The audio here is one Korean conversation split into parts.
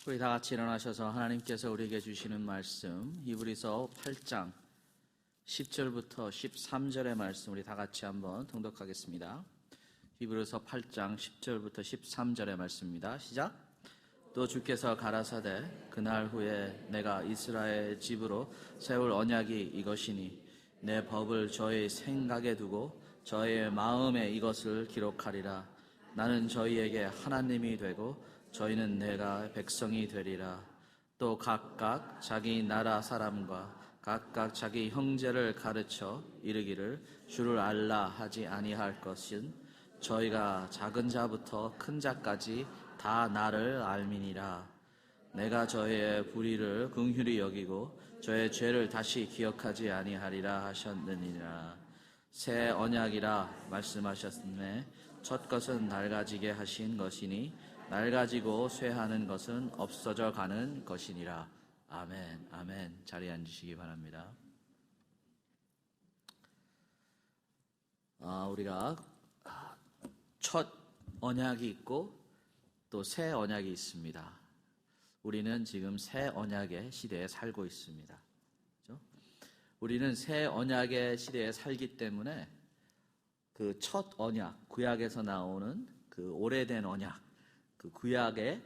우리 다 같이 일어나셔서 하나님께서 우리에게 주시는 말씀 히브리서 8장 10절부터 13절의 말씀 우리 다 같이 한번 통독하겠습니다. 히브리서 8장 10절부터 13절의 말씀입니다. 시작. 또 주께서 가라사대 그날 후에 내가 이스라엘 집으로 세울 언약이 이것이니 내 법을 저의 생각에 두고 저의 마음에 이것을 기록하리라. 나는 저희에게 하나님이 되고 저희는 내가 백성이 되리라. 또 각각 자기 나라 사람과 각각 자기 형제를 가르쳐 이르기를 주를 알라 하지 아니할 것은 저희가 작은 자부터 큰 자까지 다 나를 알미니라. 내가 저의 불의를 긍휼히 여기고 저의 죄를 다시 기억하지 아니하리라 하셨느니라. 새 언약이라 말씀하셨음에 첫 것은 낡아지게 하신 것이니 낡아지고 쇠하는 것은 없어져 가는 것이니라. 아멘. 아멘. 자리에 앉으시기 바랍니다. 우리가 첫 언약이 있고 또 새 언약이 있습니다. 우리는 지금 새 언약의 시대에 살고 있습니다. 그렇죠? 우리는 새 언약의 시대에 살기 때문에 그 첫 언약, 구약에서 나오는 그 오래된 언약, 그 구약에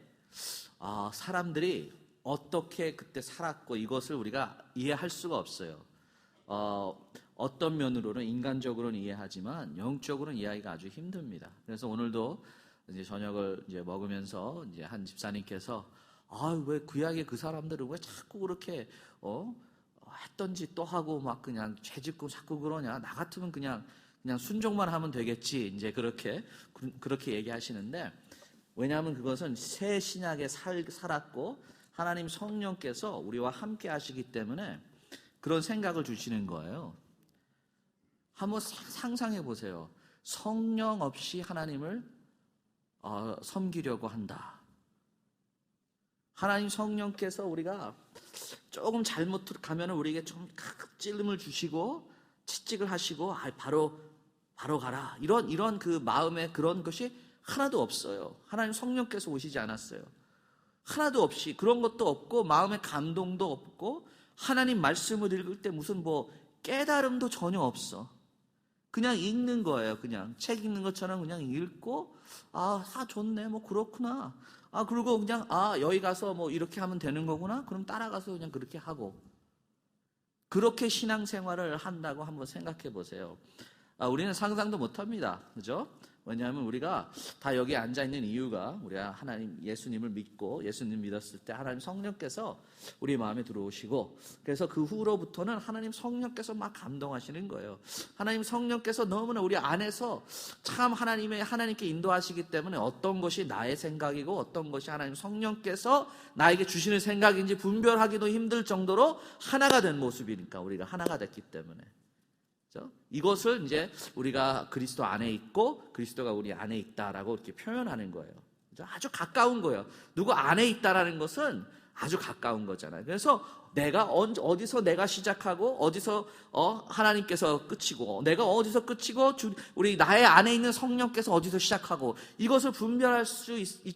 사람들이 어떻게 그때 살았고 이것을 우리가 이해할 수가 없어요. 어떤 면으로는 인간적으로는 이해하지만 영적으로는 이해하기가 아주 힘듭니다. 그래서 오늘도 이제 저녁을 이제 먹으면서 이제 한 집사님께서 왜 구약의 그 사람들은 왜 자꾸 그렇게 했던 짓 또 하고 막 그냥 죄짓고 자꾸 그러냐? 나 같으면 그냥 순종만 하면 되겠지. 이제 그렇게 얘기하시는데, 왜냐하면 그것은 새 신약에 살았고 하나님 성령께서 우리와 함께 하시기 때문에 그런 생각을 주시는 거예요. 한번 상상해 보세요. 성령 없이 하나님을 섬기려고 한다. 하나님 성령께서 우리가 조금 잘못 가면 우리에게 좀 찔림을 주시고 채찍을 하시고 바로 가라. 이런 그 마음에 그런 것이 하나도 없어요. 하나님 성령께서 오시지 않았어요. 하나도 없이 그런 것도 없고 마음의 감동도 없고 하나님 말씀을 읽을 때 무슨 깨달음도 전혀 없어. 그냥 읽는 거예요. 그냥 책 읽는 것처럼 그냥 읽고 좋네 그렇구나. 그리고 그냥 여기 가서 이렇게 하면 되는 거구나. 그럼 따라가서 그냥 그렇게 하고. 그렇게 신앙생활을 한다고 한번 생각해 보세요. 우리는 상상도 못합니다. 그죠? 왜냐하면 우리가 다 여기 앉아있는 이유가 우리가 하나님 예수님을 믿고 예수님 믿었을 때 하나님 성령께서 우리 마음에 들어오시고 그래서 그 후로부터는 하나님 성령께서 막 감동하시는 거예요. 하나님 성령께서 너무나 우리 안에서 참 하나님께 인도하시기 때문에 어떤 것이 나의 생각이고 어떤 것이 하나님 성령께서 나에게 주시는 생각인지 분별하기도 힘들 정도로 하나가 된 모습이니까 우리가 하나가 됐기 때문에 이것을 이제 우리가 그리스도 안에 있고 그리스도가 우리 안에 있다라고 이렇게 표현하는 거예요. 아주 가까운 거예요. 누구 안에 있다라는 것은 아주 가까운 거잖아요. 그래서 내가 어디서 내가 시작하고 어디서 하나님께서 끝이고 내가 어디서 끝이고 우리 나의 안에 있는 성령께서 어디서 시작하고 이것을 분별할 수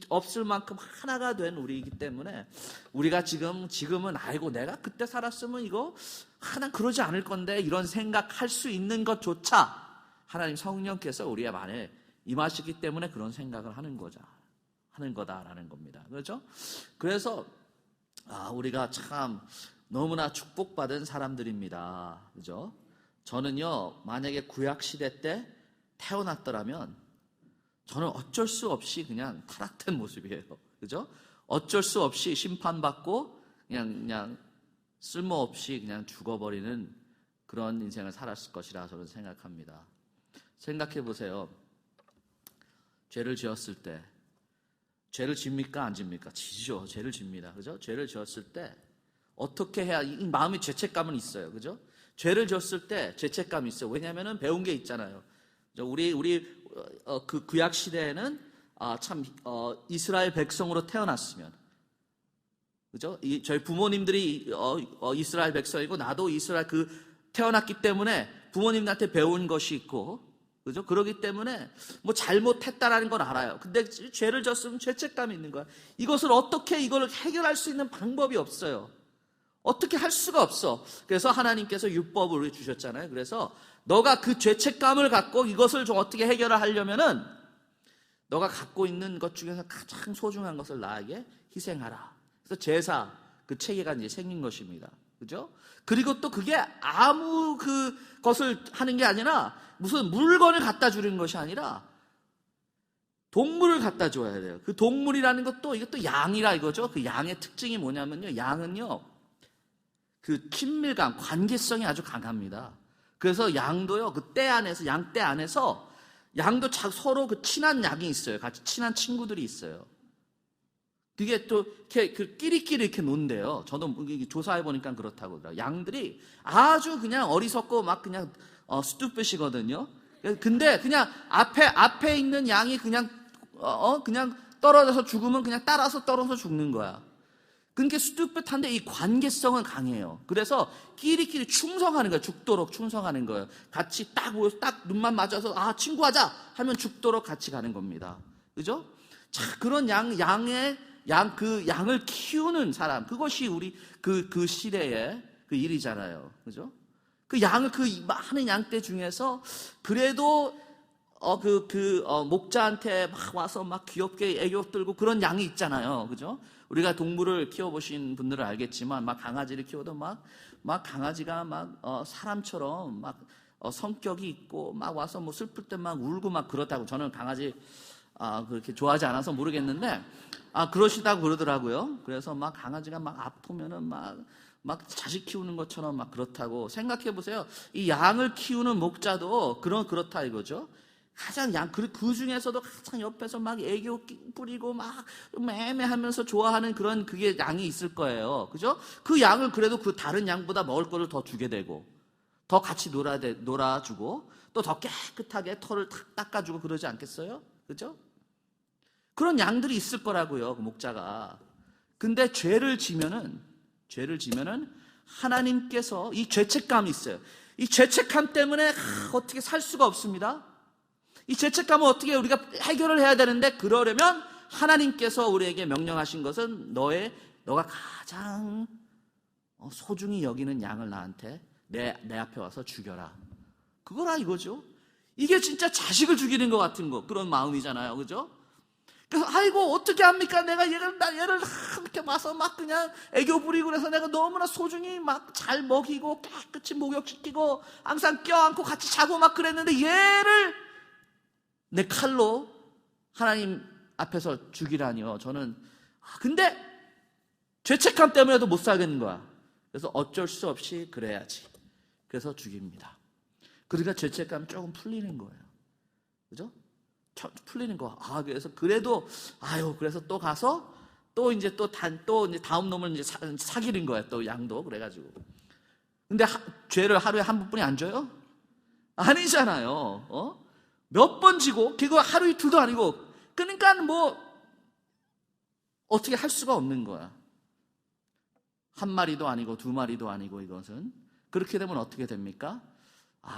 없을 만큼 하나가 된 우리이기 때문에 우리가 지금은 내가 그때 살았으면 이거 하나 그러지 않을 건데 이런 생각할 수 있는 것조차 하나님 성령께서 우리 안에 임하시기 때문에 그런 생각을 하는 거다라는 겁니다. 그렇죠? 그래서 우리가 참 너무나 축복받은 사람들입니다. 그죠? 저는요, 만약에 구약시대 때 태어났더라면 저는 어쩔 수 없이 그냥 타락된 모습이에요. 그죠? 어쩔 수 없이 심판받고 그냥 쓸모없이 그냥 죽어버리는 그런 인생을 살았을 것이라 저는 생각합니다. 생각해 보세요. 죄를 지었을 때 죄를 집니까? 안 집니까? 지죠. 죄를 집니다. 그죠? 죄를 지었을 때 어떻게 해야 이 마음의 죄책감은 있어요. 그죠? 죄를 지었을 때 죄책감이 있어요. 왜냐하면은 배운 게 있잖아요. 우리 그 구약 시대에는 이스라엘 백성으로 태어났으면 그죠? 저희 부모님들이 이스라엘 백성이고 나도 이스라엘 태어났기 때문에 부모님한테 배운 것이 있고 그죠? 그러기 때문에 뭐 잘못했다라는 걸 알아요. 근데 죄를 졌으면 죄책감이 있는 거야. 이것을 어떻게 이걸 해결할 수 있는 방법이 없어요. 어떻게 할 수가 없어. 그래서 하나님께서 율법을 우리 주셨잖아요. 그래서 너가 그 죄책감을 갖고 이것을 좀 어떻게 해결을 하려면은 너가 갖고 있는 것 중에서 가장 소중한 것을 나에게 희생하라. 그래서 제사 그 체계가 이제 생긴 것입니다. 그죠? 그리고 또 그게 아무 그것을 하는 게 아니라 무슨 물건을 갖다 주는 것이 아니라 동물을 갖다 줘야 돼요. 그 동물이라는 것도 이것도 양이라 이거죠. 그 양의 특징이 뭐냐면요. 양은요. 그 친밀감, 관계성이 아주 강합니다. 그래서 양도요. 그 떼 안에서 양떼 안에서 양도 서로 그 친한 양이 있어요. 같이 친한 친구들이 있어요. 그게 또 이렇게 끼리끼리 이렇게 논대요. 저도 조사해 보니까 그렇다고 하더라고요. 양들이 아주 그냥 어리석고 막 그냥 스투핏이거든요. 근데 그냥 앞에 있는 양이 그냥 그냥 떨어져서 죽으면 그냥 따라서 떨어져 죽는 거야. 그러니까 스투핏한데 이 관계성은 강해요. 그래서 끼리끼리 충성하는 거예요. 죽도록 충성하는 거예요. 같이 딱 눈만 맞아서 친구하자 하면 죽도록 같이 가는 겁니다. 그죠? 자, 그런 양을 키우는 사람, 그것이 우리 그 시대의 그 일이잖아요. 그죠? 그 양을 많은 양떼 중에서 그래도 목자한테 막 와서 막 귀엽게 애교 떨고 그런 양이 있잖아요. 그죠? 우리가 동물을 키워보신 분들은 알겠지만 막 강아지를 키워도 막 강아지가 사람처럼 성격이 있고 막 와서 뭐 슬플 때 막 울고 막 그렇다고. 저는 강아지 그렇게 좋아하지 않아서 모르겠는데 그러시다고 그러더라고요. 그래서 막 강아지가 막 아프면은 막 자식 키우는 것처럼 막 그렇다고. 생각해 보세요. 이 양을 키우는 목자도 그렇다 이거죠. 가장 그 중에서도 가장 옆에서 막 애교 뿌리고 막 매매하면서 좋아하는 그게 양이 있을 거예요. 그죠? 그 양을 그래도 그 다른 양보다 먹을 거를 더 주게 되고, 더 같이 놀아주고, 또 더 깨끗하게 털을 탁 닦아주고 그러지 않겠어요? 그죠? 그런 양들이 있을 거라고요, 그 목자가. 근데 죄를 지면은 하나님께서 이 죄책감이 있어요. 이 죄책감 때문에 어떻게 살 수가 없습니다. 이 죄책감을 어떻게 우리가 해결을 해야 되는데, 그러려면 하나님께서 우리에게 명령하신 것은 너가 가장 소중히 여기는 양을 나한테 내 앞에 와서 죽여라. 그거라 이거죠. 이게 진짜 자식을 죽이는 것 같은 그런 마음이잖아요. 그죠? 그래서 아이고 어떻게 합니까? 내가 얘를 이렇게 와서 막 그냥 애교 부리고 그래서 내가 너무나 소중히 막 잘 먹이고 깨끗이 목욕시키고 항상 껴안고 같이 자고 막 그랬는데 얘를 내 칼로 하나님 앞에서 죽이라니요. 저는 근데 죄책감 때문에도 못 살겠는 거야. 그래서 어쩔 수 없이 그래야지. 그래서 죽입니다. 그러니까 죄책감 조금 풀리는 거예요. 그죠? 풀리는 거. 그래서 그래도 그래서 또 가서 또 이제 다음 놈을 이제 사귀는 거예요. 또 양도 그래가지고. 근데 죄를 하루에 한 번뿐이 안 줘요? 아니잖아요. 몇 번 지고 그거 하루 이틀도 아니고. 그러니까 뭐 어떻게 할 수가 없는 거야. 한 마리도 아니고 두 마리도 아니고 이것은. 그렇게 되면 어떻게 됩니까?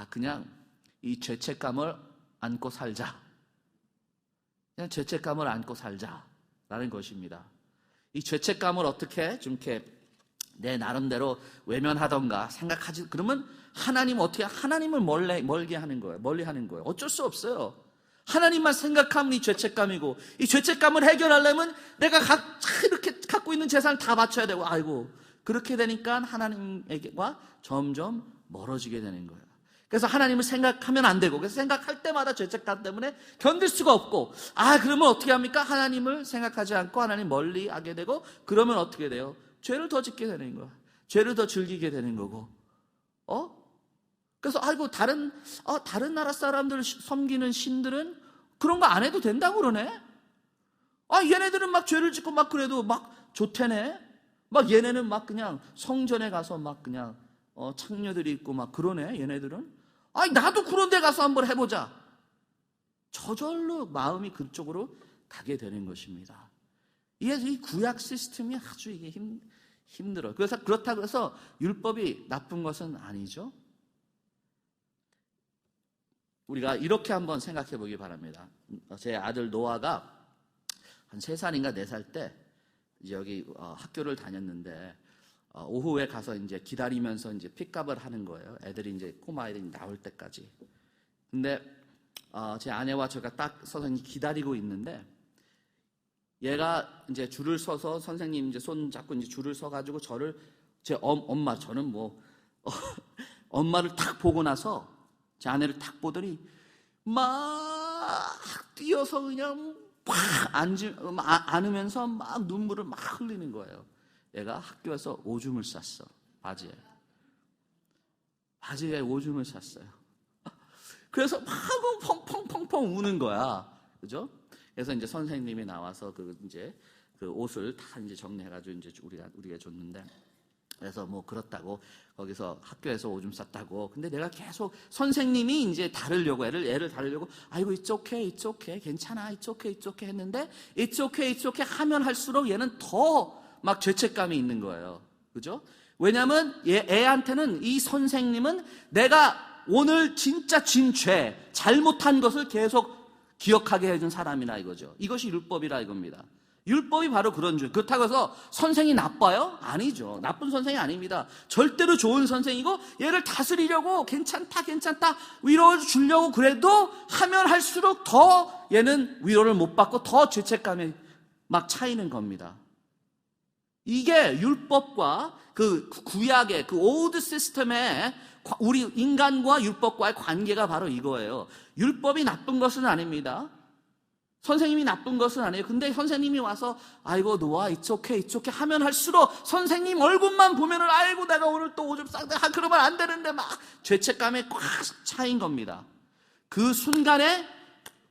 그냥 이 죄책감을 안고 살자. 그냥 죄책감을 안고 살자라는 것입니다. 이 죄책감을 어떻게 좀 이렇게 내 나름대로 외면하던가 생각하지. 그러면 하나님을 멀게 하는 거예요. 멀리 하는 거예요. 어쩔 수 없어요. 하나님만 생각하면 이 죄책감이고, 이 죄책감을 해결하려면 내가 이렇게 갖고 있는 재산을 다 바쳐야 되고, 그렇게 되니까 하나님과 점점 멀어지게 되는 거예요. 그래서 하나님을 생각하면 안 되고, 그래서 생각할 때마다 죄책감 때문에 견딜 수가 없고, 그러면 어떻게 합니까? 하나님을 생각하지 않고 하나님 멀리 하게 되고, 그러면 어떻게 돼요? 죄를 더 짓게 되는 거야. 죄를 더 즐기게 되는 거고. 그래서 다른 나라 사람들 섬기는 신들은 그런 거 안 해도 된다고 그러네. 얘네들은 막 죄를 짓고 막 그래도 막 좋대네. 막 얘네는 막 그냥 성전에 가서 막 그냥 창녀들이 있고 막 그러네. 얘네들은. 나도 그런 데 가서 한번 해보자. 저절로 마음이 그쪽으로 가게 되는 것입니다. 이 구약 시스템이 아주 이게 힘들어요. 그렇다고 해서 율법이 나쁜 것은 아니죠. 우리가 이렇게 한번 생각해 보기 바랍니다. 제 아들 노아가 한 3살인가 4살 때 이제 여기 학교를 다녔는데 오후에 가서 이제 기다리면서 이제 픽업을 하는 거예요. 애들이 이제 꼬마 아이들이 나올 때까지. 근데 제 아내와 제가 딱 서서 기다리고 있는데 얘가 이제 줄을 서서 선생님 이제 손 잡고 이제 줄을 서 가지고 저를 제 엄마 저는 뭐 엄마를 딱 보고 나서 제 아내를 딱 보더니 막 뛰어서 그냥 팍 안으면서 막 눈물을 막 흘리는 거예요. 얘가 학교에서 오줌을 쌌어. 바지에 오줌을 쌌어요. 그래서 막 펑펑펑펑 우는 거야. 그죠? 그래서 이제 선생님이 나와서 그 옷을 다 이제 정리해가지고 이제 우리가 줬는데, 그래서 뭐 그렇다고 거기서 학교에서 오줌 쌌다고. 근데 내가 계속 선생님이 이제 다루려고 애를 다루려고 아이고 it's okay 괜찮아 it's okay 했는데 it's okay 하면 할수록 얘는 더 막 죄책감이 있는 거예요. 그죠? 왜냐면 애한테는 이 선생님은 내가 오늘 진짜 진 죄, 잘못한 것을 계속 기억하게 해준 사람이라 이거죠. 이것이 율법이라 이겁니다. 율법이 바로 그런 줄. 그렇다고 해서 선생이 나빠요? 아니죠. 나쁜 선생이 아닙니다. 절대로 좋은 선생이고 얘를 다스리려고 괜찮다 위로 주려고 그래도 하면 할수록 더 얘는 위로를 못 받고 더 죄책감에 막 차이는 겁니다. 이게 율법과 그 구약의 그 오ld 시스템의 우리 인간과 율법과의 관계가 바로 이거예요. 율법이 나쁜 것은 아닙니다. 선생님이 나쁜 것은 아니에요. 근데 선생님이 와서 아이고 노아 it's okay 하면 할수록 선생님 얼굴만 보면은 아이고 내가 오늘 또 오줌 쌌다 그러면 안 되는데 막 죄책감에 꽉 차인 겁니다. 그 순간에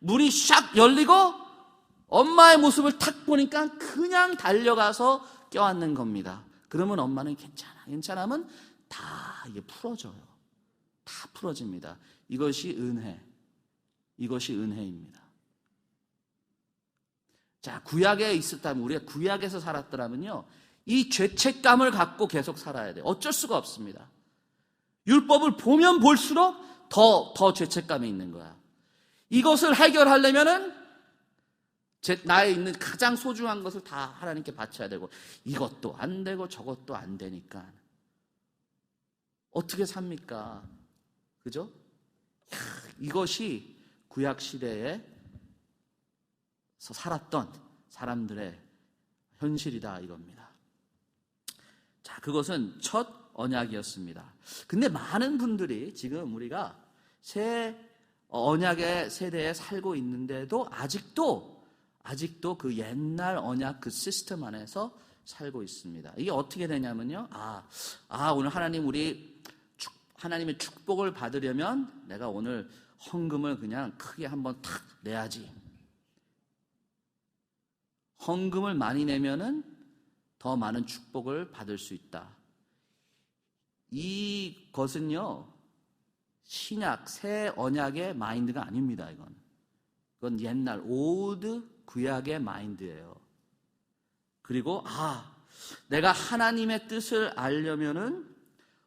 문이 샥 열리고 엄마의 모습을 탁 보니까 그냥 달려가서 껴안는 겁니다. 그러면 엄마는 괜찮아 하면 다 이게 풀어져요. 다 풀어집니다. 이것이 은혜입니다. 자, 구약에 있었다면, 우리가 구약에서 살았더라면요, 이 죄책감을 갖고 계속 살아야 돼요. 어쩔 수가 없습니다. 율법을 보면 볼수록 더 죄책감이 있는 거야. 이것을 해결하려면은 나에 있는 가장 소중한 것을 다 하나님께 바쳐야 되고, 이것도 안 되고 저것도 안 되니까 어떻게 삽니까? 그죠? 이것이 구약 시대에서 살았던 사람들의 현실이다 이겁니다. 자, 그것은 첫 언약이었습니다. 근데 많은 분들이 지금 우리가 새 언약의 세대에 살고 있는데도 아직도 그 옛날 언약 그 시스템 안에서 살고 있습니다. 이게 어떻게 되냐면요. 오늘 하나님의 축복을 받으려면 내가 오늘 헌금을 그냥 크게 한번 탁 내야지. 헌금을 많이 내면은 더 많은 축복을 받을 수 있다. 이것은요, 신약, 새 언약의 마인드가 아닙니다, 이건 옛날, 오ld 구약의 마인드예요. 그리고, 내가 하나님의 뜻을 알려면은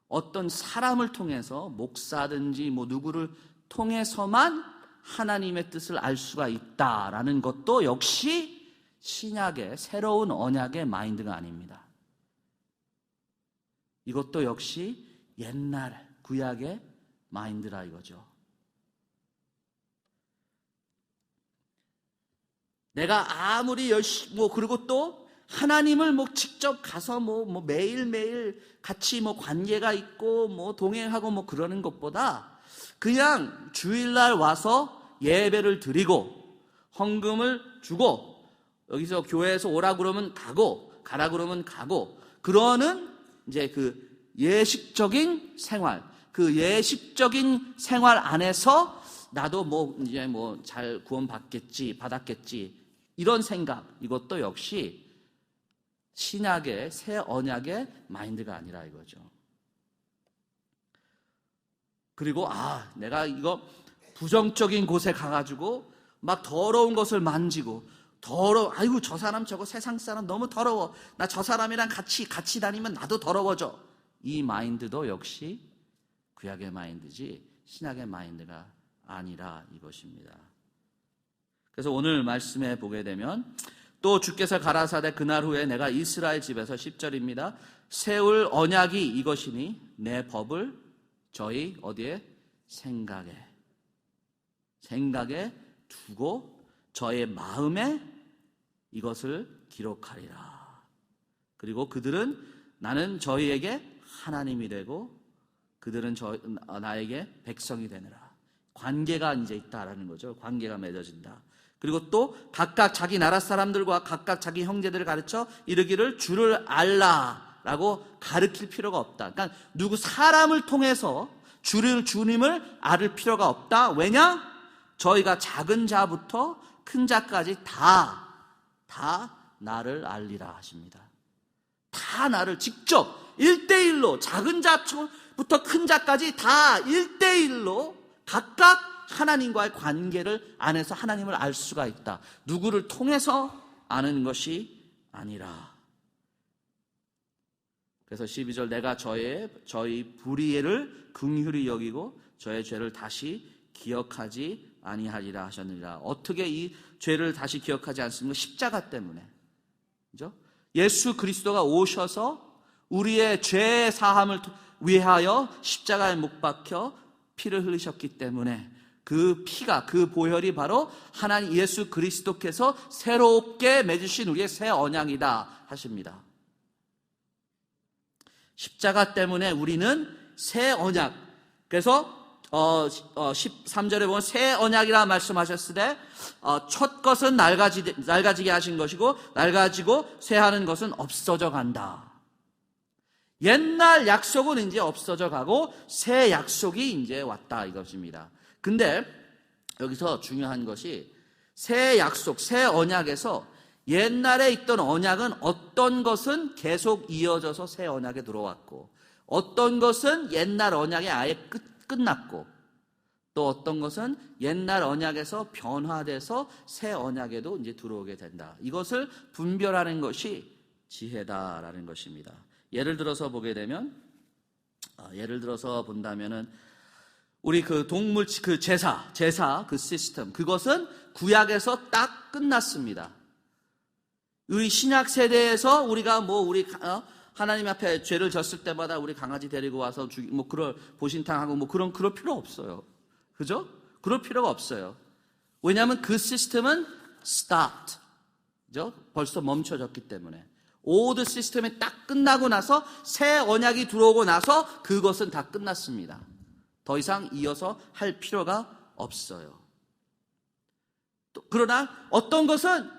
어떤 사람을 통해서, 목사든지 누구를 통해서만 하나님의 뜻을 알 수가 있다라는 것도 역시 신약의 새로운 언약의 마인드가 아닙니다. 이것도 역시 옛날 구약의 마인드라 이거죠. 내가 아무리 열심히 그리고 또 하나님을 직접 가서 매일매일 같이 관계가 있고 동행하고 그러는 것보다 그냥 주일날 와서 예배를 드리고 헌금을 주고 여기서 교회에서 오라 그러면 가고 가라 그러면 가고 그러는 이제 그 예식적인 생활, 그 예식적인 생활 안에서 나도 이제 잘 받았겠지 이런 생각, 이것도 역시 신약의 새 언약의 마인드가 아니라 이거죠. 그리고 내가 이거 부정적인 곳에 가가지고 막 더러운 것을 만지고 아이고 저 사람 저거 세상 사람 너무 더러워. 나 저 사람이랑 같이 다니면 나도 더러워져. 이 마인드도 역시 구약의 마인드지 신약의 마인드가 아니라 이것입니다. 그래서 오늘 말씀에 보게 되면 또 주께서 가라사대 그날 후에 내가 이스라엘 집에서 10절입니다. 세울 언약이 이것이니 내 법을 저희 어디에? 생각에 두고 저의 마음에 이것을 기록하리라. 그리고 그들은 나는 저희에게 하나님이 되고 그들은 나에게 백성이 되느라. 관계가 이제 있다라는 거죠. 관계가 맺어진다. 그리고 또 각각 자기 나라 사람들과 각각 자기 형제들을 가르쳐 이르기를 주를 알라라고 가르칠 필요가 없다. 그러니까 누구 사람을 통해서 주님을 알을 필요가 없다. 왜냐? 저희가 작은 자부터 큰 자까지 다 나를 알리라 하십니다. 다 나를 직접 1대1로 작은 자부터 큰 자까지 다 1대1로 각각 하나님과의 관계를 안에서 하나님을 알 수가 있다. 누구를 통해서 아는 것이 아니라. 그래서 12절 내가 저희 불의를 긍휼히 여기고 저의 죄를 다시 기억하지 아니하리라 하셨느니라. 어떻게 이 죄를 다시 기억하지 않습니까? 십자가 때문에. 그죠? 예수 그리스도가 오셔서 우리의 죄 사함을 위하여 십자가에 못 박혀 피를 흘리셨기 때문에 그 피가, 그 보혈이 바로 하나님 예수 그리스도께서 새롭게 맺으신 우리의 새 언약이다 하십니다. 십자가 때문에 우리는 새 언약. 그래서 13절에 보면 새 언약이라 말씀하셨을 때 첫 것은 낡아지게 하신 것이고 낡아지고 쇠하는 것은 없어져 간다. 옛날 약속은 이제 없어져 가고 새 약속이 이제 왔다 이것입니다. 근데 여기서 중요한 것이 새 약속, 새 언약에서 옛날에 있던 언약은 어떤 것은 계속 이어져서 새 언약에 들어왔고 어떤 것은 옛날 언약에 아예 끝났고 또 어떤 것은 옛날 언약에서 변화돼서 새 언약에도 이제 들어오게 된다. 이것을 분별하는 것이 지혜다라는 것입니다. 예를 들어서 보게 되면 예를 들어서 본다면은 우리 그 동물 그 제사 그 시스템 그것은 구약에서 딱 끝났습니다. 우리 신약 세대에서 우리가 하나님 앞에 죄를 졌을 때마다 우리 강아지 데리고 와서 그럴 보신탕하고 그럴 필요 없어요. 그죠? 그럴 필요가 없어요. 왜냐하면 그 시스템은 stopped. 그죠? 벌써 멈춰졌기 때문에. 오ld 시스템이 딱 끝나고 나서 새 언약이 들어오고 나서 그것은 다 끝났습니다. 더 이상 이어서 할 필요가 없어요. 그러나 어떤 것은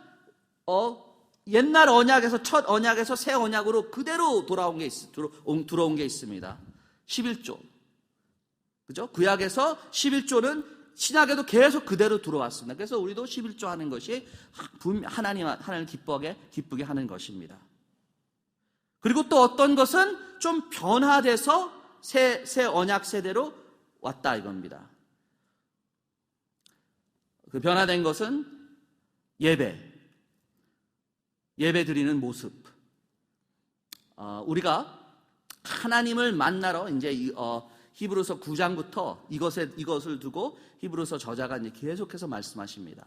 옛날 언약에서 첫 언약에서 새 언약으로 그대로 들어온 게 있습니다. 11조. 그죠? 구약에서 11조는 신약에도 계속 그대로 들어왔습니다. 그래서 우리도 11조 하는 것이 하나님 기쁘게 하는 것입니다. 그리고 또 어떤 것은 좀 변화돼서 새 언약 세대로 왔다 이겁니다. 그 변화된 것은 예배 드리는 모습. 우리가 하나님을 만나러 이제 히브리서 9장부터 이것을 두고 히브리서 저자가 이제 계속해서 말씀하십니다.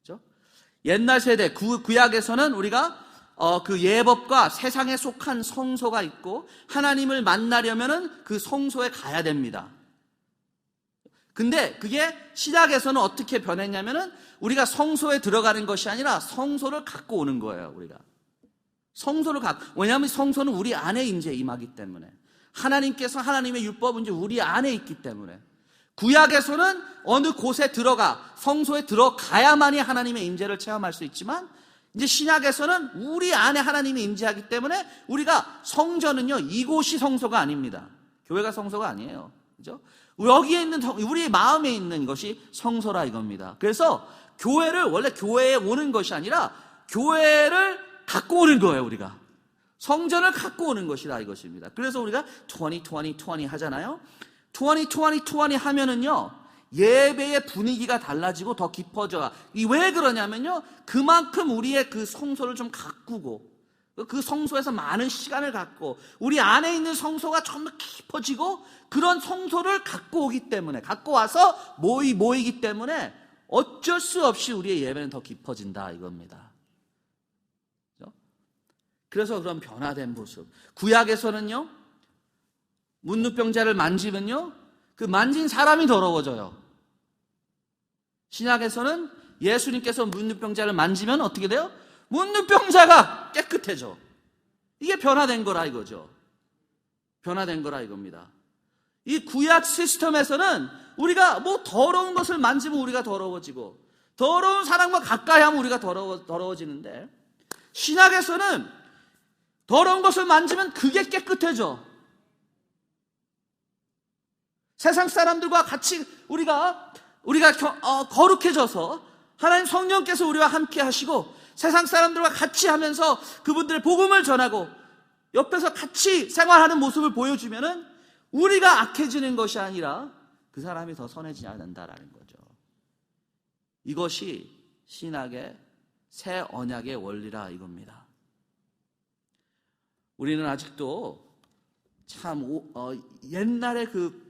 그렇죠? 옛날 세대 구약에서는 우리가 그 예법과 세상에 속한 성소가 있고 하나님을 만나려면은 그 성소에 가야 됩니다. 근데 그게 신약에서는 어떻게 변했냐면은 우리가 성소에 들어가는 것이 아니라 성소를 갖고 오는 거예요, 우리가. 왜냐하면 성소는 우리 안에 이제 임하기 때문에. 하나님께서 하나님의 율법은 이제 우리 안에 있기 때문에. 구약에서는 어느 곳에 성소에 들어가야만이 하나님의 임재를 체험할 수 있지만 이제 신약에서는 우리 안에 하나님이 임재하기 때문에 우리가 성전은요, 이곳이 성소가 아닙니다. 교회가 성소가 아니에요. 그죠? 여기에 있는 우리 마음에 있는 것이 성소라 이겁니다. 그래서 원래 교회에 오는 것이 아니라 교회를 갖고 오는 거예요, 우리가. 성전을 갖고 오는 것이다 이것입니다. 그래서 우리가 20 하잖아요. 20 하면은요, 예배의 분위기가 달라지고 더 깊어져. 왜 그러냐면요, 그만큼 우리의 그 성소를 좀 가꾸고 그 성소에서 많은 시간을 갖고 우리 안에 있는 성소가 좀 더 깊어지고 그런 성소를 갖고 오기 때문에, 갖고 와서 모이기 때문에 어쩔 수 없이 우리의 예배는 더 깊어진다 이겁니다. 그래서 그런 변화된 모습. 구약에서는요, 문둥병자를 만지면요, 그 만진 사람이 더러워져요. 신약에서는 예수님께서 문둥병자를 만지면 어떻게 돼요? 문둥병자가 깨끗해져. 이게 변화된 거라 이거죠. 변화된 거라 이겁니다. 이 구약 시스템에서는 우리가 뭐 더러운 것을 만지면 우리가 더러워지고 더러운 사람과 가까이 하면 우리가 더러워지는데, 신약에서는 더러운 것을 만지면 그게 깨끗해져. 세상 사람들과 같이 우리가 거룩해져서 하나님 성령께서 우리와 함께 하시고 세상 사람들과 같이 하면서 그분들의 복음을 전하고 옆에서 같이 생활하는 모습을 보여주면은 우리가 악해지는 것이 아니라 그 사람이 더 선해지지 않는다라는 거죠. 이것이 신약의 새 언약의 원리라 이겁니다. 우리는 아직도 참 옛날의 그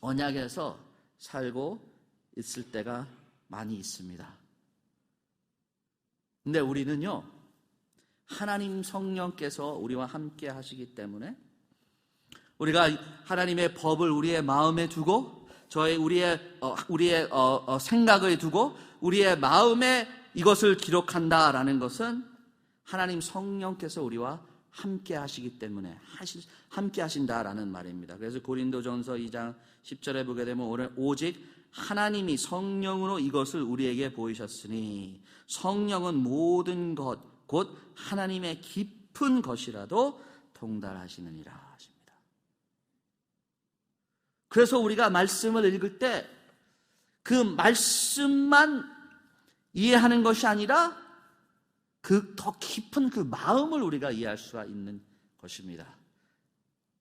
언약에서 살고 있을 때가 많이 있습니다. 근데 우리는요, 하나님 성령께서 우리와 함께 하시기 때문에 우리가 하나님의 법을 우리의 마음에 두고 우리의 생각에 두고 우리의 마음에 이것을 기록한다라는 것은 하나님 성령께서 우리와 함께 하시기 때문에 함께 하신다라는 말입니다. 그래서 고린도전서 2장 10절에 보게 되면 오직 하나님이 성령으로 이것을 우리에게 보이셨으니 성령은 모든 것 곧 하나님의 깊은 것이라도 통달하시느니라 하십니다. 그래서 우리가 말씀을 읽을 때 그 말씀만 이해하는 것이 아니라 그 더 깊은 그 마음을 우리가 이해할 수가 있는 것입니다.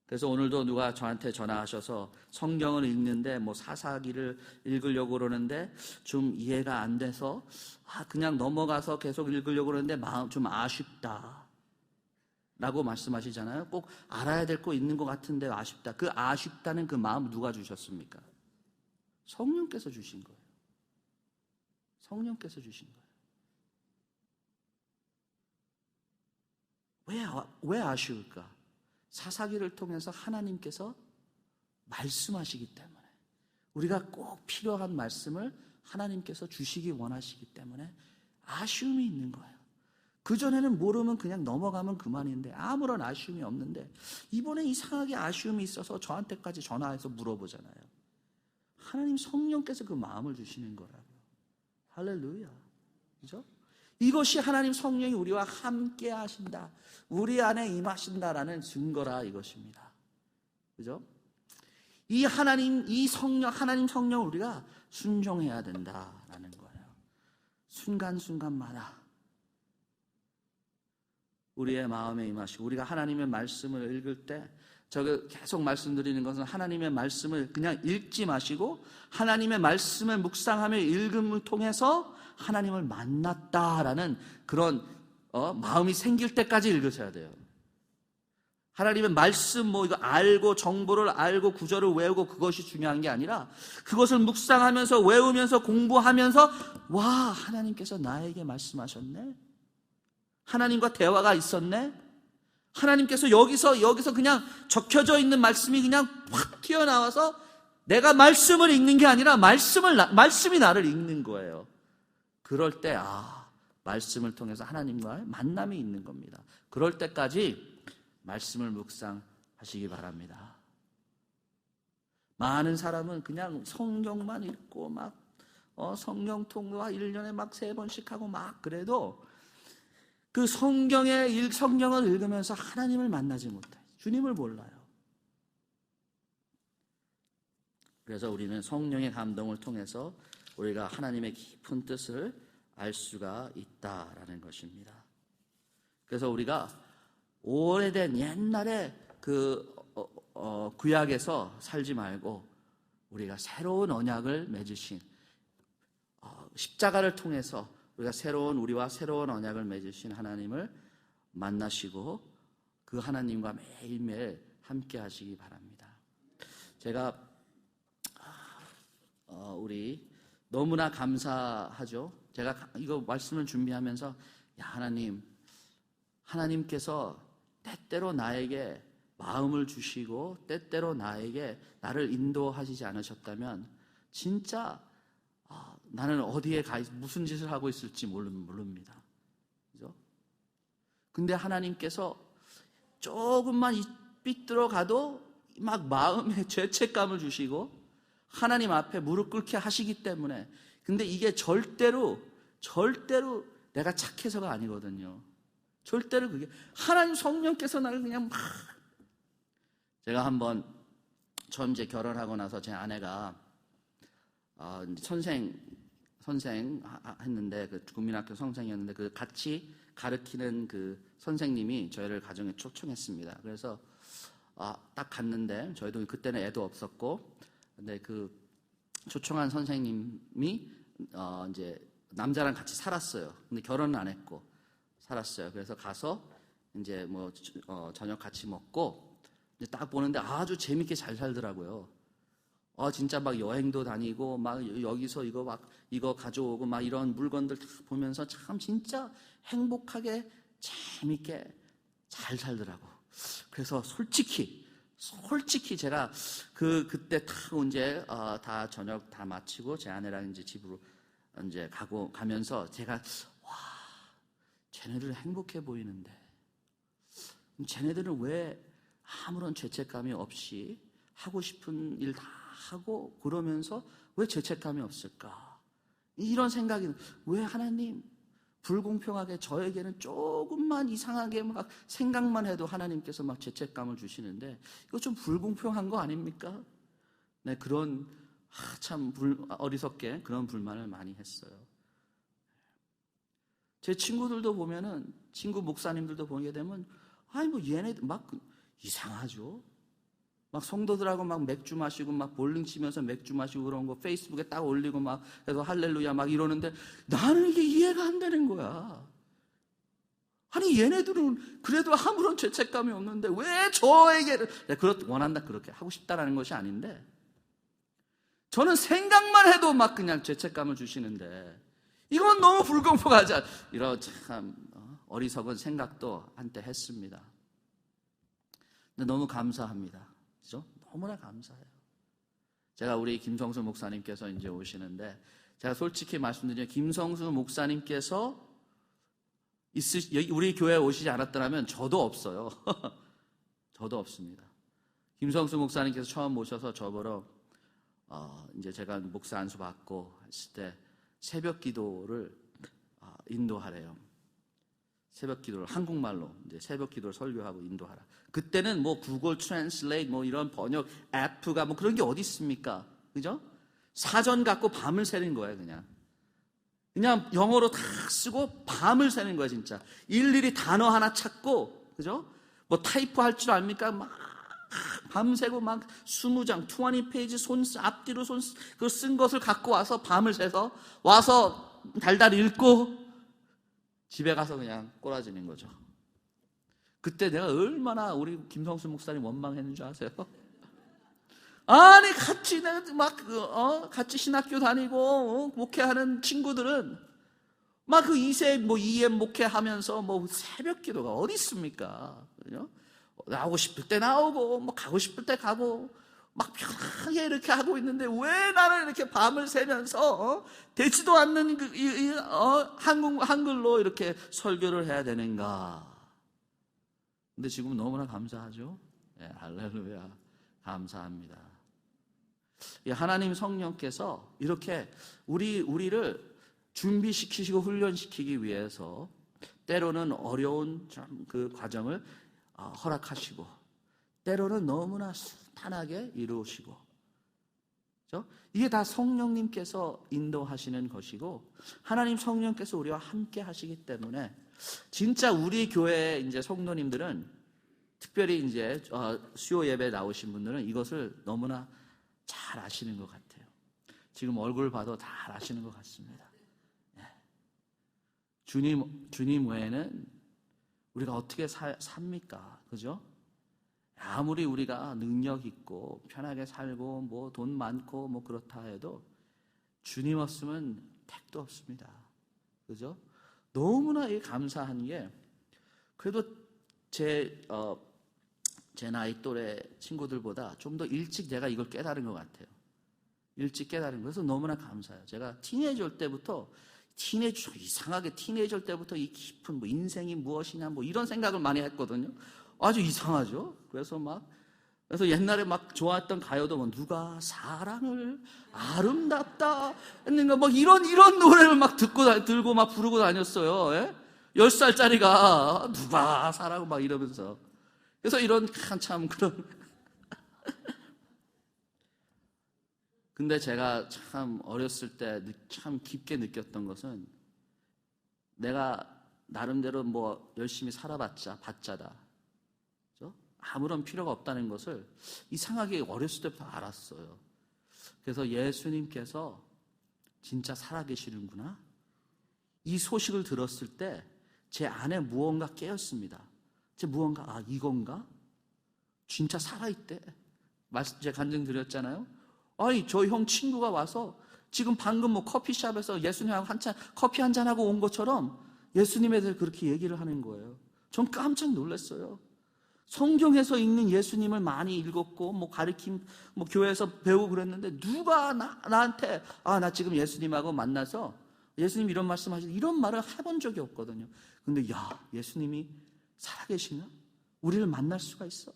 그래서 오늘도 누가 저한테 전화하셔서 성경을 읽는데 뭐 사사기를 읽으려고 그러는데 좀 이해가 안 돼서 그냥 넘어가서 계속 읽으려고 그러는데 마음 좀 아쉽다 라고 말씀하시잖아요. 꼭 알아야 될 거 있는 것 같은데 아쉽다. 그 아쉽다는 그 마음 누가 주셨습니까? 성령께서 주신 거예요. 성령께서 주신 거예요. 왜 아쉬울까? 사사기를 통해서 하나님께서 말씀하시기 때문에, 우리가 꼭 필요한 말씀을 하나님께서 주시기 원하시기 때문에 아쉬움이 있는 거예요. 그전에는 모르면 그냥 넘어가면 그만인데 아무런 아쉬움이 없는데 이번에 이상하게 아쉬움이 있어서 저한테까지 전화해서 물어보잖아요. 하나님 성령께서 그 마음을 주시는 거라고요. 할렐루야. 그죠? 이것이 하나님 성령이 우리와 함께 하신다, 우리 안에 임하신다라는 증거라 이것입니다. 그죠? 이 하나님 성령을 우리가 순종해야 된다라는 거예요. 순간순간마다 우리의 마음에 임하시고, 우리가 하나님의 말씀을 읽을 때 제가 계속 말씀드리는 것은 하나님의 말씀을 그냥 읽지 마시고 하나님의 말씀을 묵상하며 읽음을 통해서 하나님을 만났다라는 그런 마음이 생길 때까지 읽으셔야 돼요. 하나님의 말씀 이거 알고 정보를 알고 구절을 외우고 그것이 중요한 게 아니라 그것을 묵상하면서 외우면서 공부하면서 와, 하나님께서 나에게 말씀하셨네. 하나님과 대화가 있었네. 하나님께서 여기서 그냥 적혀져 있는 말씀이 그냥 확 튀어나와서 내가 말씀을 읽는 게 아니라 말씀이 나를 읽는 거예요. 그럴 때 말씀을 통해서 하나님과의 만남이 있는 겁니다. 그럴 때까지 말씀을 묵상하시기 바랍니다. 많은 사람은 그냥 성경만 읽고 성경 통과 1년에 3번씩 하고 그래도 그 성경을 읽으면서 하나님을 만나지 못해요. 주님을 몰라요. 그래서 우리는 성령의 감동을 통해서 우리가 하나님의 깊은 뜻을 알 수가 있다라는 것입니다. 그래서 우리가 오래된 옛날에 구약에서 살지 말고 우리가 새로운 언약을 맺으신 십자가를 통해서 우리와 새로운 언약을 맺으신 하나님을 만나시고 그 하나님과 매일매일 함께 하시기 바랍니다. 제가 우리 너무나 감사하죠. 제가 이거 말씀을 준비하면서 하나님께서 때때로 나에게 마음을 주시고 때때로 나를 인도하시지 않으셨다면 진짜 나는 어디에 무슨 짓을 하고 있을지 모릅니다. 그죠? 근데 하나님께서 조금만 삐뚤어가도 막 마음에 죄책감을 주시고 하나님 앞에 무릎 꿇게 하시기 때문에, 근데 이게 절대로 내가 착해서가 아니거든요. 절대로 그게 하나님 성령께서 나를 그냥 막. 제가 한번 처음 이제 결혼하고 나서 제 아내가 선생 했는데 그 국민학교 선생이었는데 그 같이 가르치는 그 선생님이 저희를 가정에 초청했습니다. 그래서 딱 갔는데 저희도 그때는 애도 없었고, 근데 그 초청한 선생님이 이제 남자랑 같이 살았어요. 근데 결혼은 안 했고 살았어요. 그래서 가서 이제 뭐 저녁 같이 먹고 이제 딱 보는데 아주 재밌게 잘 살더라고요. 진짜 막 여행도 다니고 막 여기서 이거 가져오고 막 이런 물건들 다 보면서 참 진짜 행복하게 재밌게 잘 살더라고. 그래서 솔직히 제가 그때 다 이제 다 저녁 다 마치고 제 아내랑 이제 집으로 이제 가면서 제가 쟤네들 행복해 보이는데 쟤네들은 왜 아무런 죄책감이 없이 하고 싶은 일 다 하고 그러면서 왜 죄책감이 없을까? 이런 생각이, 왜 하나님 불공평하게 저에게는 조금만 이상하게 막 생각만 해도 하나님께서 막 죄책감을 주시는데 이거 좀 불공평한 거 아닙니까? 네, 그런 참 어리석게 그런 불만을 많이 했어요. 제 친구들도 보면은, 친구 목사님들도 보게 되면 뭐 얘네들 막 이상하죠. 막 성도들하고 막 맥주 마시고 막 볼링 치면서 맥주 마시고 그런 거 페이스북에 딱 올리고 막 그래서 할렐루야 막 이러는데 나는 이게 이해가 안 되는 거야. 아니 얘네들은 그래도 아무런 죄책감이 없는데 왜 저에게는, 원한다 그렇게 하고 싶다라는 것이 아닌데 저는 생각만 해도 막 그냥 죄책감을 주시는데 이건 너무 불공평하지 않아? 이런 참 어리석은 생각도 한때 했습니다. 근데 너무 감사합니다. 그죠? 너무나 감사해요. 제가 우리 김성수 목사님께서 이제 오시는데, 제가 솔직히 말씀드리면 김성수 목사님께서 우리 교회에 오시지 않았더라면 저도 없어요. 저도 없습니다. 김성수 목사님께서 처음 오셔서 저보러 이제 제가 목사 안수 받고 했을 때 새벽 기도를 인도하래요. 새벽 기도를 한국말로 이제 새벽 기도를 설교하고 인도하라. 그때는 뭐 구글 트랜슬레이트 뭐 이런 번역 앱가 뭐 그런 게 어디 있습니까? 그죠? 사전 갖고 밤을 새는 거예요, 그냥 영어로 다 쓰고 밤을 새는 거예요, 진짜. 일일이 단어 하나 찾고, 그죠? 뭐 타이프 할 줄 압니까? 막 밤새고 막 20장, 20페이지 앞뒤로 그 쓴 것을 갖고 와서 밤을 새서 와서 달달 읽고 집에 가서 그냥 꼬라지는 거죠. 그때 내가 얼마나 우리 김성수 목사님 원망했는 줄 아세요? 아니 같이 같이 신학교 다니고 목회하는 친구들은 막 그 2세 뭐 2M 목회하면서 뭐 새벽 기도가 어디 있습니까? 그죠? 나오고 싶을 때 나오고 뭐 가고 싶을 때 가고 막 편하게 이렇게 하고 있는데 왜 나는 이렇게 밤을 새면서 되지도 않는 한글로 이렇게 설교를 해야 되는가? 근데 지금 너무나 감사하죠. 네, 할렐루야, 감사합니다. 하나님 성령께서 이렇게 우리를 준비시키시고 훈련시키기 위해서 때로는 어려운 그 과정을 허락하시고 때로는 너무나 순탄하게 이루시고, 그렇죠? 이게 다 성령님께서 인도하시는 것이고 하나님 성령께서 우리와 함께 하시기 때문에 진짜 우리 교회 이제 성도님들은, 특별히 이제 수요 예배 나오신 분들은 이것을 너무나 잘 아시는 것 같아요. 지금 얼굴 봐도 잘 아시는 것 같습니다. 주님 외에는 우리가 어떻게 삽니까? 그죠? 아무리 우리가 능력 있고 편하게 살고 뭐 돈 많고 뭐 그렇다 해도 주님 없으면 택도 없습니다. 그죠? 너무나 감사한 게 그래도 제 나이 또래 친구들보다 좀 더 일찍 내가 이걸 깨달은 것 같아요. 일찍 깨달은 것은 너무나 감사해요. 제가 티네이저 때부터 이상하게 티네이저 때부터 이 깊은 뭐 인생이 무엇이냐 뭐 이런 생각을 많이 했거든요. 아주 이상하죠. 그래서 옛날에 막 좋아했던 가요도 뭐 누가 사랑을 아름답다 했는가 뭐 이런 노래를 막 들고 막 부르고 다녔어요. 예? 10살짜리가 누가 사랑을 막 이러면서. 그래서 이런 한참 그런 근데 제가 참 어렸을 때 참 깊게 느꼈던 것은 내가 나름대로 뭐 열심히 살아봤자 바짜다. 그죠? 아무런 필요가 없다는 것을 이상하게 어렸을 때부터 알았어요. 그래서 예수님께서 진짜 살아계시는구나. 이 소식을 들었을 때 제 안에 무언가 깨었습니다. 무언가 이건가? 진짜 살아있대. 제가 간증드렸잖아요. 아니 저 형 친구가 와서 지금 방금 뭐 커피숍에서 예수님하고 한참 커피 한잔하고 온 것처럼 예수님에 대해 그렇게 얘기를 하는 거예요. 전 깜짝 놀랐어요. 성경에서 읽는 예수님을 많이 읽었고 뭐 가르침 뭐 교회에서 배우고 그랬는데 누가 나한테 나 지금 예수님하고 만나서 예수님 이런 말씀하시는 이런 말을 해본 적이 없거든요. 근데 예수님이 살아계시나? 우리를 만날 수가 있어?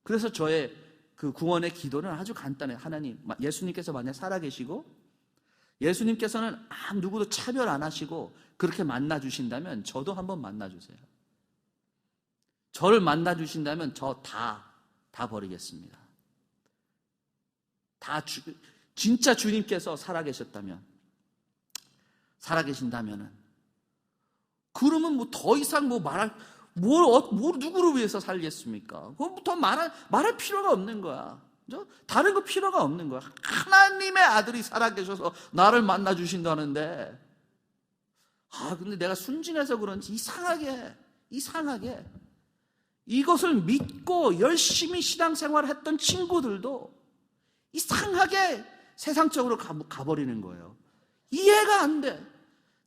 그래서 저의 그 구원의 기도는 아주 간단해요. 하나님, 예수님께서 만약 살아계시고 예수님께서는 누구도 차별 안 하시고 그렇게 만나주신다면 저도 한번 만나주세요. 저를 만나주신다면 저 다 버리겠습니다. 진짜 주님께서 살아계신다면은 그러면 뭐 더 이상 뭐 누구를 위해서 살겠습니까? 더 말할 필요가 없는 거야. 그죠? 다른 거 필요가 없는 거야. 하나님의 아들이 살아계셔서 나를 만나주신다는데, 근데 내가 순진해서 그런지 이상하게, 이것을 믿고 열심히 신앙생활을 했던 친구들도 이상하게 세상적으로 가버리는 거예요. 이해가 안 돼.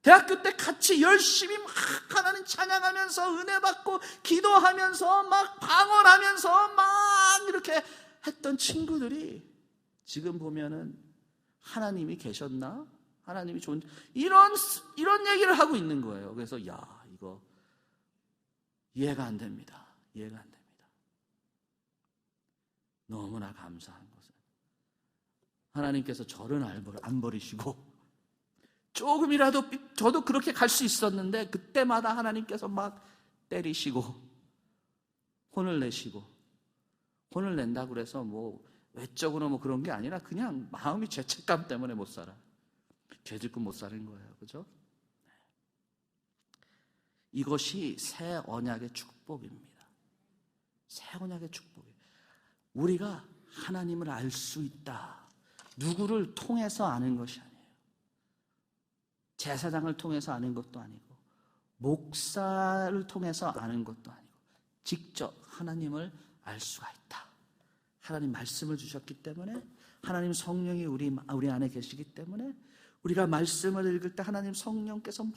대학교 때 같이 열심히 막 하나님 찬양하면서 은혜 받고 기도하면서 막 방언하면서 막 이렇게 했던 친구들이 지금 보면은 하나님이 계셨나? 하나님이 이런 얘기를 하고 있는 거예요. 그래서 이거 이해가 안 됩니다. 너무나 감사한 것은 하나님께서 저를 안 버리시고 조금이라도 저도 그렇게 갈 수 있었는데 그때마다 하나님께서 막 때리시고 혼을 낸다고 그래서 뭐 외적으로 뭐 그런 게 아니라 그냥 마음이 죄책감 때문에 못 살아. 죄 짓고 못 사는 거예요. 그죠? 이것이 새 언약의 축복입니다. 새 언약의 축복이에요. 우리가 하나님을 알 수 있다. 누구를 통해서 아는 것이 아니에요. 제사장을 통해서 아는 것도 아니고 목사를 통해서 아는 것도 아니고 직접 하나님을 알 수가 있다. 하나님 말씀을 주셨기 때문에 하나님 성령이 우리 안에 계시기 때문에 우리가 말씀을 읽을 때 하나님 성령께서 막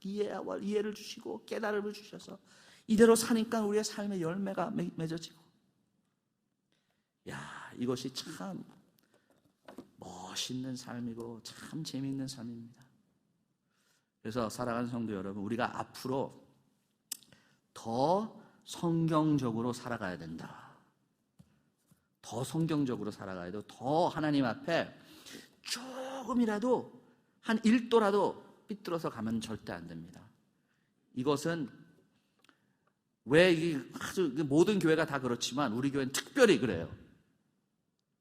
이해를 주시고 깨달음을 주셔서 이대로 사니까 우리의 삶의 열매가 맺어지고 이것이 참 멋있는 삶이고 참 재미있는 삶입니다. 그래서 사랑하는 성도 여러분, 우리가 앞으로 더 성경적으로 살아가야 된다. 더 성경적으로 살아가야 되고 더 하나님 앞에 조금이라도 한 1도라도 삐뚤어서 가면 절대 안 됩니다. 이것은 아주 모든 교회가 다 그렇지만 우리 교회는 특별히 그래요.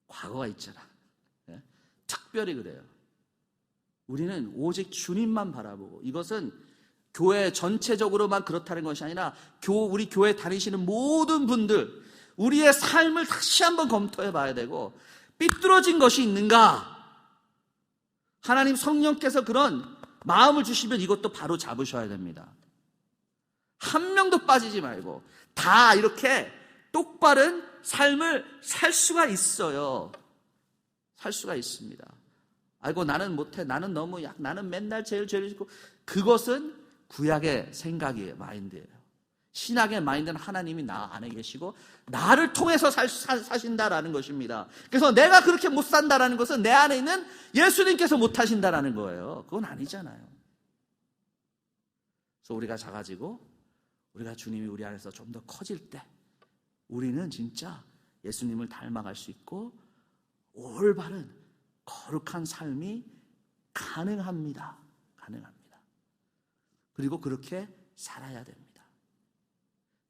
과거가 있잖아. 특별히 그래요. 우리는 오직 주님만 바라보고 이것은 교회 전체적으로만 그렇다는 것이 아니라 우리 교회 다니시는 모든 분들 우리의 삶을 다시 한번 검토해 봐야 되고 삐뚤어진 것이 있는가? 하나님 성령께서 그런 마음을 주시면 이것도 바로 잡으셔야 됩니다. 한 명도 빠지지 말고 다 이렇게 똑바른 삶을 살 수가 있어요. 살 수가 있습니다. 아이고 나는 못해. 나는 너무 나는 맨날 죄를 짓고. 그것은 구약의 생각이에요. 마인드예요. 신약의 마인드는 하나님이 나 안에 계시고 나를 통해서 사신다라는 것입니다. 그래서 내가 그렇게 못 산다라는 것은 내 안에 있는 예수님께서 못 하신다라는 거예요. 그건 아니잖아요. 그래서 우리가 작아지고 우리가 주님이 우리 안에서 좀 더 커질 때 우리는 진짜 예수님을 닮아갈 수 있고 올바른 거룩한 삶이 가능합니다. 가능합니다. 그리고 그렇게 살아야 됩니다.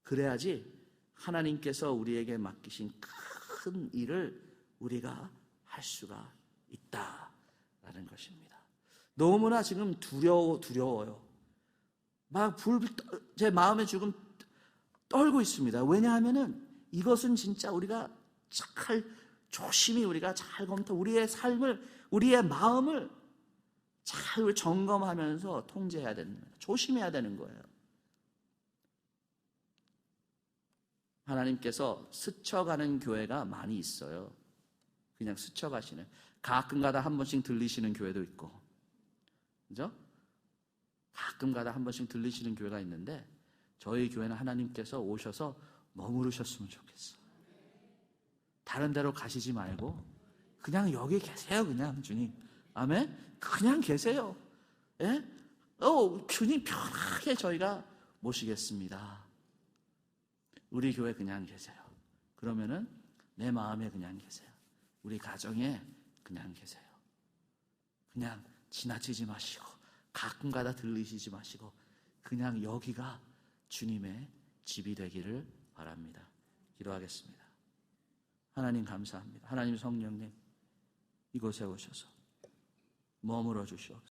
그래야지 하나님께서 우리에게 맡기신 큰 일을 우리가 할 수가 있다라는 것입니다. 너무나 지금 두려워요. 막 제 마음에 지금 떨고 있습니다. 왜냐하면은 이것은 진짜 우리가 조심히 우리가 잘 검토, 우리의 삶을, 우리의 마음을 잘 점검하면서 통제해야 되는 거예요. 조심해야 되는 거예요. 하나님께서 스쳐가는 교회가 많이 있어요. 그냥 스쳐가시는. 가끔가다 한 번씩 들리시는 교회도 있고, 그죠? 가끔가다 한 번씩 들리시는 교회가 있는데 저희 교회는 하나님께서 오셔서 머무르셨으면 좋겠어요. 다른 데로 가시지 말고 그냥 여기 계세요. 그냥 주님. 아멘. 그냥 계세요. 예? 주님 편하게 저희가 모시겠습니다. 우리 교회 그냥 계세요. 그러면은 내 마음에 그냥 계세요. 우리 가정에 그냥 계세요. 그냥 지나치지 마시고 가끔가다 들리시지 마시고 그냥 여기가 주님의 집이 되기를 바랍니다. 기도하겠습니다. 하나님 감사합니다. 하나님 성령님 이곳에 오셔서 머물러 주시옵소서.